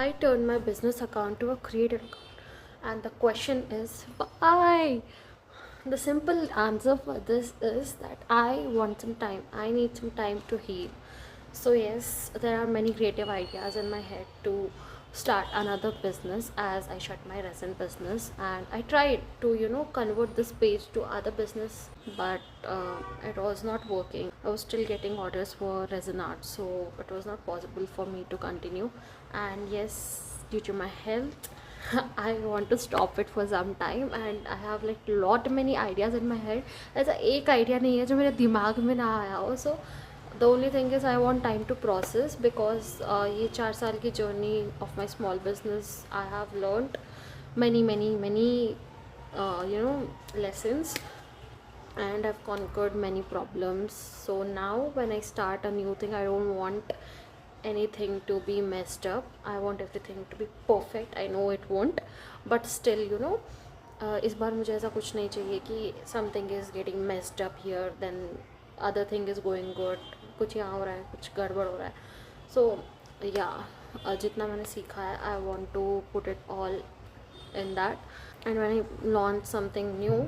I turned my business account to a creator account. And the question is why? The simple answer for this is that I want some time. I need some time to heal. So, yes, there are many creative ideas in my head to start another business as I shut my resin business, and I tried to, convert this page to other business, but it was not working. I was still getting orders for resin art, so it was not possible for me to continue. And yes, due to my health, I want to stop it for some time, and I have like lot many ideas in my head. ऐसा एक idea नहीं है जो मेरे दिमाग में ना आया हो. So the only thing is I want time to process, because ये 4 साल की journey of my small business, I have learned many lessons, and I've conquered many problems. So now when I start a new thing, I don't want anything to be messed up. I want everything to be perfect. I know it won't, but still, इस बार मुझे ऐसा कुछ नहीं चाहिए कि something is getting messed up here, then other thing is going good. कुछ यहाँ हो रहा है, कुछ गड़बड़ हो रहा है. So yeah, जितना मैंने सीखा है, I want to put it all in that. And when I launch something new,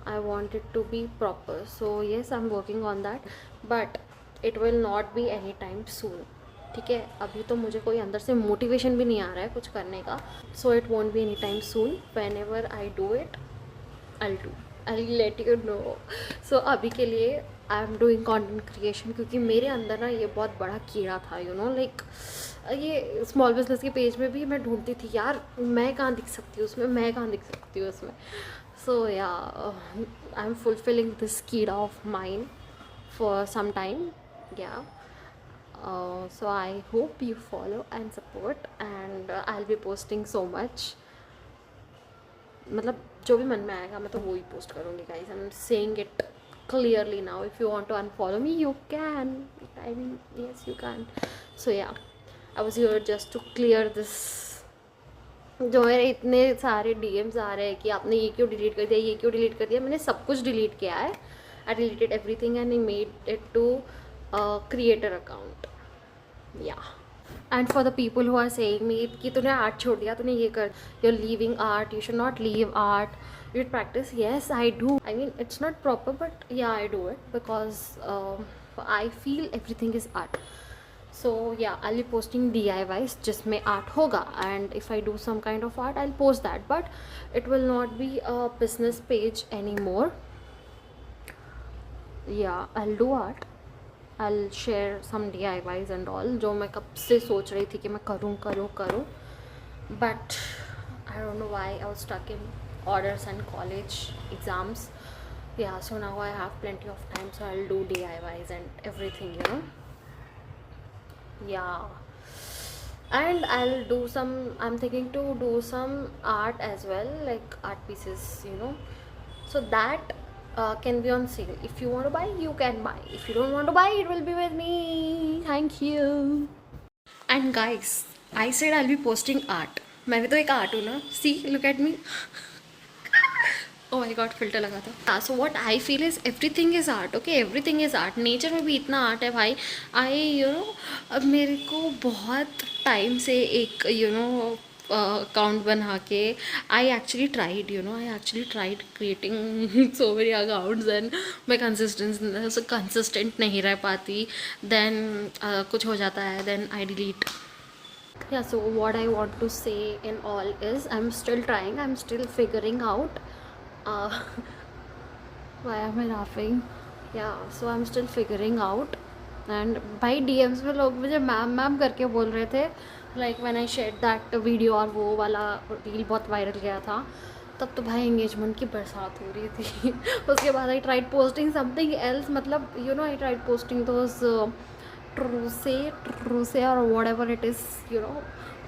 I want it to be proper. So yes, I'm working on that, but it will not be anytime soon. ठीक है, अभी तो मुझे कोई अंदर से motivation भी नहीं आ रहा है कुछ करने का. So it won't be any time soon. Whenever I do it, I let you know. So अभी के लिए I am doing content creation, क्योंकि मेरे अंदर ना ये बहुत बड़ा कीड़ा था, लाइक ये स्मॉल बिजनेस के पेज में भी मैं ढूंढती थी यार, मैं कहाँ दिख सकती हूँ उसमें, मैं कहाँ दिख सकती हूँ उसमें. So yeah, I am fulfilling this कीड़ा of mind for some time. Yeah, so I hope you follow and support, and I'll be posting so much. मतलब जो भी मन में आएगा मैं तो वो ही पोस्ट करूँगी guys. I'm saying it clearly now. If you want to unfollow me, you can. I mean, yes, you can. So yeah, I was here just to clear this. जो मेरे इतने सारे DMs आ रहे हैं कि आपने ये क्यों डिलीट कर दिया, ये क्यों डिलीट कर दिया. मैंने सब कुछ डिलीट किया है. I deleted everything and I made it to creator account. Yeah. And for the people who are saying me कि तूने आर्ट छोड़ दिया, तूने ये कर, you're leaving art, you should not leave art, you should practice. Yes, I do. I mean, it's not proper, but yeah, I do it because I feel everything is art. So yeah, I'll be posting DIYs जिसमें art होगा, and if I do some kind of art, I'll post that, but it will not be a business page anymore. Yeah, I'll do art. I'll share some DIYs and all, जो मैं कब से सोच रही थी कि मैं करूँ, but I don't know why I was stuck in orders and college exams. Yeah, so now I have plenty of time, so I'll do DIYs and everything, Yeah, and I'm thinking to do some art as well, like art pieces, so that can be on sale. If you want to buy, you can buy. If you don't want to buy, it will be with me. Thank you. And guys, I said I'll be posting art. मैं भी तो एक art हूँ ना. See, look at me. Oh my god, filter लगा था. So what I feel is everything is art. Okay, everything is art. Nature में भी इतना art है भाई. अब मेरे को बहुत टाइम से एक account बना के I actually tried creating so many accounts, and मैं consistent नहीं रह पाती. Then कुछ हो जाता है, then I delete. Yeah, so what I want to say in all is I'm still trying, I'm still figuring out. Why am I laughing? Yeah, so I'm still figuring out. And भाई DMs में लोग मुझे ma'am करके बोल रहे थे, like when I shared that video और वो वाला रील बहुत वायरल गया था, तब तो भाई एंगेजमेंट की बरसात हो रही थी. उसके बाद I tried posting something else, मतलब I tried posting those truce or whatever it is,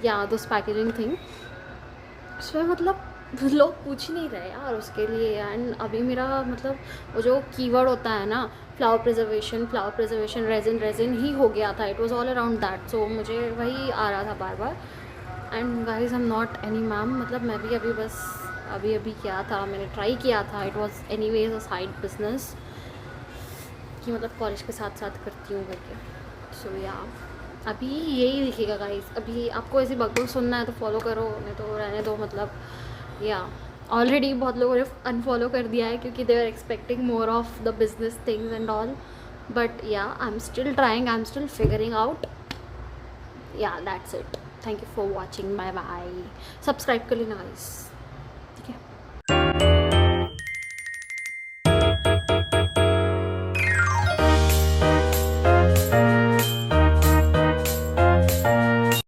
yeah, those packaging thing. So मतलब लोग पूछ ही नहीं रहे यार उसके लिए. एंड अभी मेरा मतलब वो जो कीवर्ड होता है ना, फ्लावर प्रिजर्वेशन, रेजिन ही हो गया था. It was all around that. So मुझे वही आ रहा था बार बार. And guys I am not anymore. मतलब मैं भी अभी क्या था, मैंने ट्राई किया था. It was anyways a side business कि मतलब कॉलेज के साथ साथ करती हूँ करके. सो या, अभी यही दिखेगा गाइस। अभी आपको ऐसी बकबक सुनना है तो फॉलो करो, नहीं तो रहने दो। मतलब या ऑलरेडी बहुत लोगों ने अनफॉलो कर दिया है क्योंकि they are expecting more of the business things and all, but yeah I am still trying, I am still figuring out. Yeah that's it, thank you for watching, bye bye. Subscribe कर लेना guys.